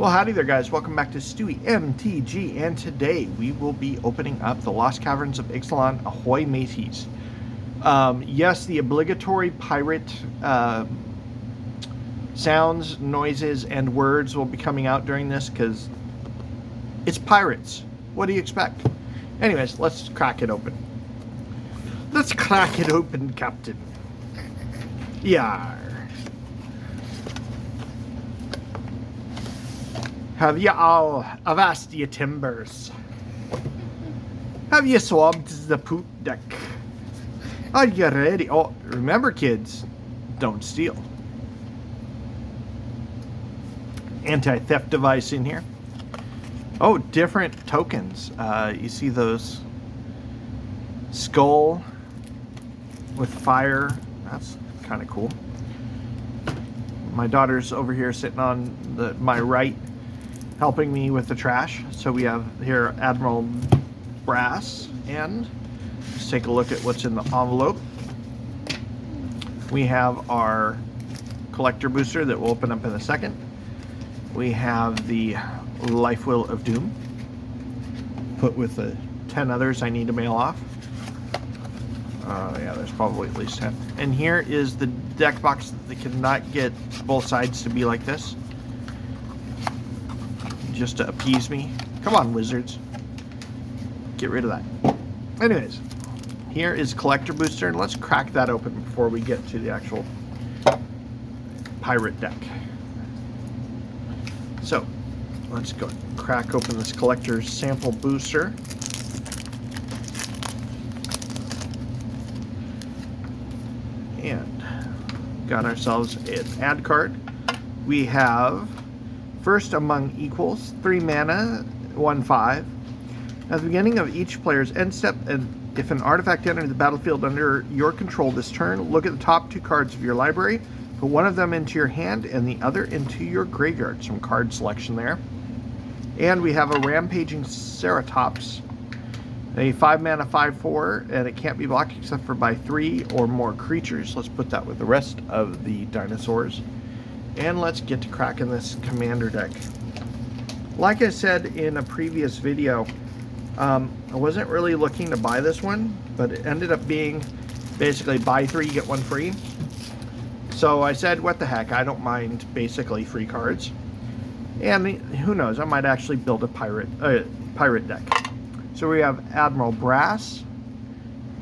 Well, howdy there, guys. Welcome back to Stewie MTG, and today we will be opening up the Lost Caverns of Ixalan. Ahoy, mateys. Yes, the obligatory pirate sounds, noises, and words will be coming out during this because it's pirates. What do you expect? Anyways, let's crack it open. Let's crack it open, Captain. Yar. Have you all avast your timbers? Have you swabbed the poop deck? Are you ready? Oh, remember, kids, don't steal. Anti-theft device in here. Oh, different tokens. You see those skull with fire. That's kind of cool. My daughter's over here sitting on my right, helping me with the trash. So we have here Admiral Brass, and let's take a look at what's in the envelope. We have our collector booster that will open up in a second. We have the Life Wheel of Doom, put with the 10 others I need to mail off. Yeah, there's probably at least 10. And here is the deck box that cannot get both sides to be like this, just to appease me. Come on, wizards. Get rid of that. Anyways, here is collector booster, and let's crack that open before we get to the actual pirate deck. So, let's go crack open this collector's sample booster. And got ourselves an ad card. We have First Among Equals, 3 mana, 1/5. At the beginning of each player's end step, and if an artifact enters the battlefield under your control this turn, look at the top 2 cards of your library, put one of them into your hand and the other into your graveyard. Some card selection there. And we have a Rampaging Ceratops, a 5 mana 5/4, and it can't be blocked except for by 3 or more creatures. Let's put that with the rest of the dinosaurs. And let's get to cracking this commander deck. Like I said in a previous video, I wasn't really looking to buy this one, but it ended up being basically buy 3, get 1 free. So I said, what the heck, I don't mind basically free cards. And who knows, I might actually build a pirate deck. So we have Admiral Brass.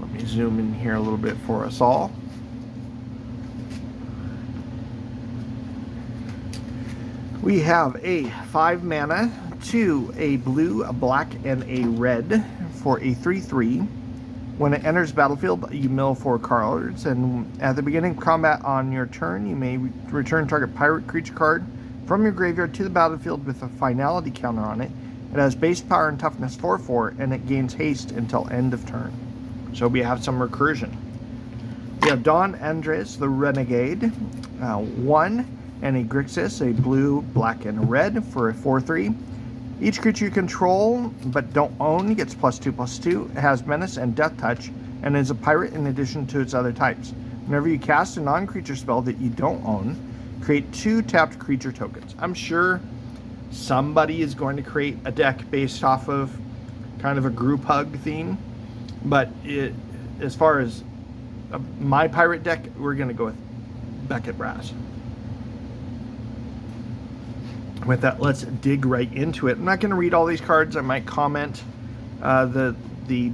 Let me zoom in here a little bit for us all. We have a 5 mana, 2, a blue, a black, and a red for a 3/3. When it enters battlefield, you mill 4 cards, and at the beginning of combat on your turn, you may return target pirate creature card from your graveyard to the battlefield with a finality counter on it. It has base power and toughness 4/4, and it gains haste until end of turn. So we have some recursion. We have Don Andres, the Renegade, 1, and a Grixis, a blue, black, and a red for a 4/3. Each creature you control but don't own gets +2/+2. It has Menace and Death Touch, and is a pirate in addition to its other types. Whenever you cast a non-creature spell that you don't own, create 2 tapped creature tokens. I'm sure somebody is going to create a deck based off of kind of a group hug theme, but as far as my pirate deck, we're going to go with Beckett Brass. With that, let's dig right into it. I'm not going to read all these cards. I might comment. The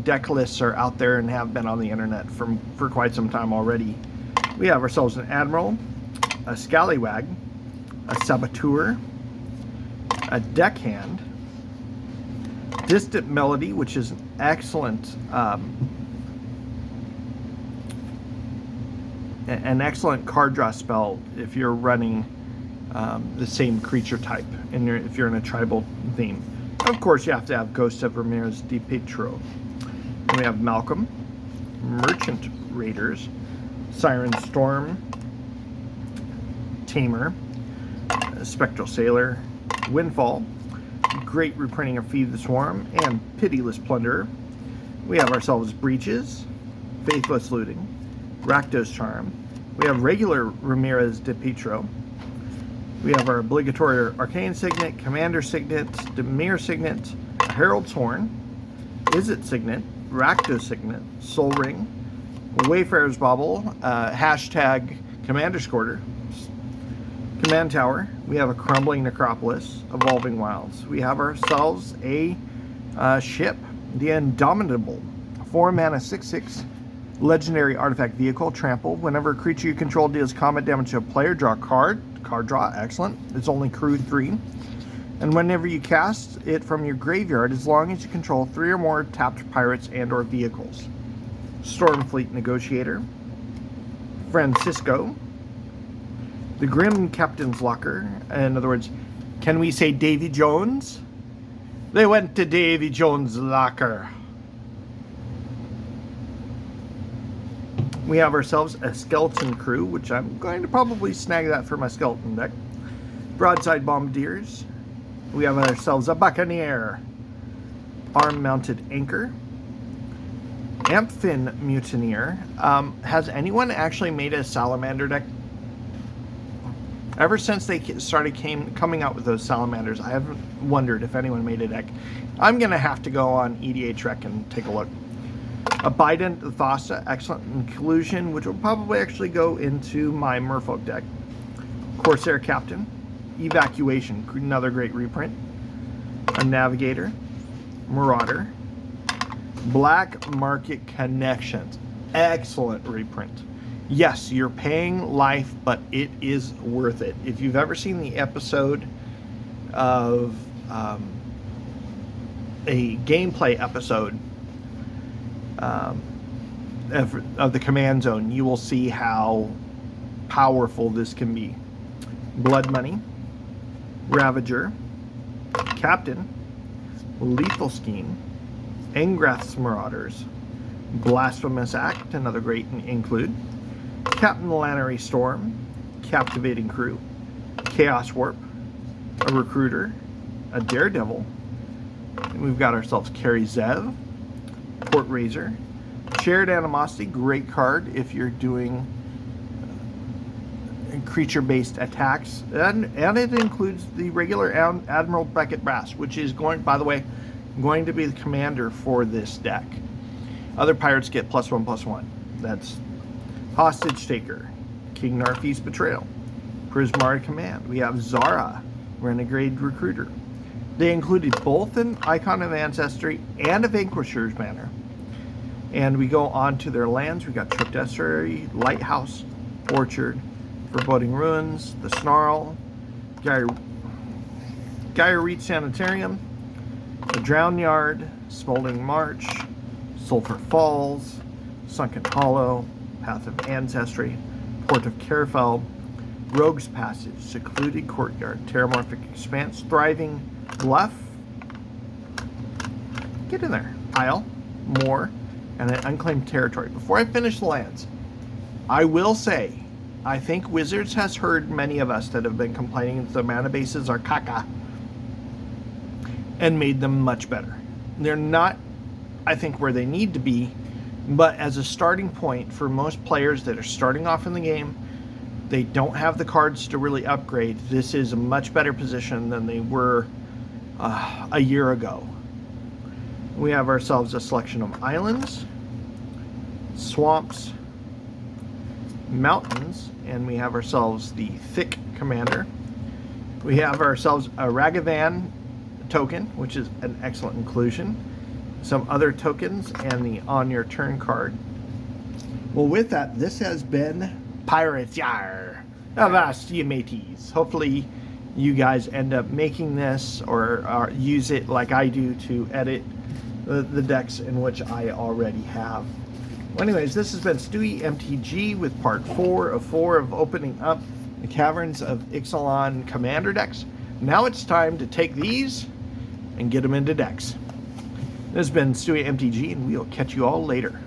deck lists are out there and have been on the internet for quite some time already. We have ourselves an Admiral, a Scallywag, a Saboteur, a Deckhand, Distant Melody, which is an excellent card draw spell if you're running the same creature type, and if you're in a tribal theme. Of course, you have to have Ghost of Ramirez de Petro. Then we have Malcolm, Merchant Raiders, Siren Storm, Tamer, Spectral Sailor, Windfall, Great Reprinting of Feed the Swarm, and Pitiless Plunderer. We have ourselves Breaches, Faithless Looting, Rakdos Charm. We have regular Ramirez de Petro, We have our obligatory Arcane Signet, Commander Signet, Demir Signet, Herald's Horn, Izzet Signet, Rakdos Signet, Soul Ring, Wayfarer's Bauble, hashtag Commander Squirter, Command Tower. We have a Crumbling Necropolis, Evolving Wilds. We have ourselves a ship, the Indomitable, 4-mana 6/6 legendary artifact vehicle, trample. Whenever a creature you control deals combat damage to a player, draw a card. Card draw, excellent. It's only crew 3. And whenever you cast it from your graveyard, as long as you control 3 or more tapped pirates and or vehicles. Stormfleet Negotiator, Francisco, the Grim Captain's Locker. In other words, can we say Davy Jones? They went to Davy Jones' locker. We have ourselves a Skeleton Crew, which I'm going to probably snag that for my Skeleton deck. Broadside Bombardiers. We have ourselves a Buccaneer. Arm-Mounted Anchor. Amphfin Mutineer. Has anyone actually made a Salamander deck? Ever since they started coming out with those Salamanders, I have wondered if anyone made a deck. I'm going to have to go on EDH Rec and take a look. Abident Thassa, excellent inclusion, which will probably actually go into my Merfolk deck. Corsair Captain, Evacuation, another great reprint. A Navigator, Marauder, Black Market Connections, excellent reprint. Yes, you're paying life, but it is worth it. If you've ever seen the episode of a gameplay episode of the Command Zone, you will see how powerful this can be. Blood Money, Ravager, Captain, Lethal Scheme, Engrath's Marauders, Blasphemous Act, another great include, Captain Lannery Storm, Captivating Crew, Chaos Warp, a Recruiter, a Daredevil, and we've got ourselves Kari Zev, Port Razor, Shared Animosity, great card if you're doing creature-based attacks, and it includes the regular Admiral Beckett Brass, which is going to be the commander for this deck. Other pirates get +1/+1. That's Hostage Taker, King Narfi's Betrayal, Prismari Command. We have Zara, Renegade Recruiter. They included both an Icon of Ancestry and a Vanquisher's Banner. And we go on to their lands. We got Tripped Estuary, Lighthouse, Orchard, Foreboding Ruins, the Snarl, Gaia Reed Sanitarium, the Drown Yard, Smoldering March, Sulphur Falls, Sunken Hollow, Path of Ancestry, Port of Carafel, Rogue's Passage, Secluded Courtyard, Terramorphic Expanse, Thriving Bluff, get in there, Isle, Moor, and an Unclaimed Territory. Before I finish the lands, I will say, I think Wizards has heard many of us that have been complaining that the mana bases are caca and made them much better. They're not, I think, where they need to be, but as a starting point for most players that are starting off in the game, they don't have the cards to really upgrade. This is a much better position than they were a year ago. We have ourselves a selection of islands, swamps, mountains, and we have ourselves the Thick Commander. We have ourselves a Ragavan token, which is an excellent inclusion. Some other tokens, and the On Your Turn card. Well, with that, this has been Pirates Yar! Avast ye mateys. Hopefully you guys end up making this or use it like I do to edit the decks in which I already have. Well, anyways, this has been Stewie MTG with part 4 of opening up the Caverns of Ixalan Commander decks. Now it's time to take these and get them into decks. This has been Stewie MTG, and we'll catch you all later.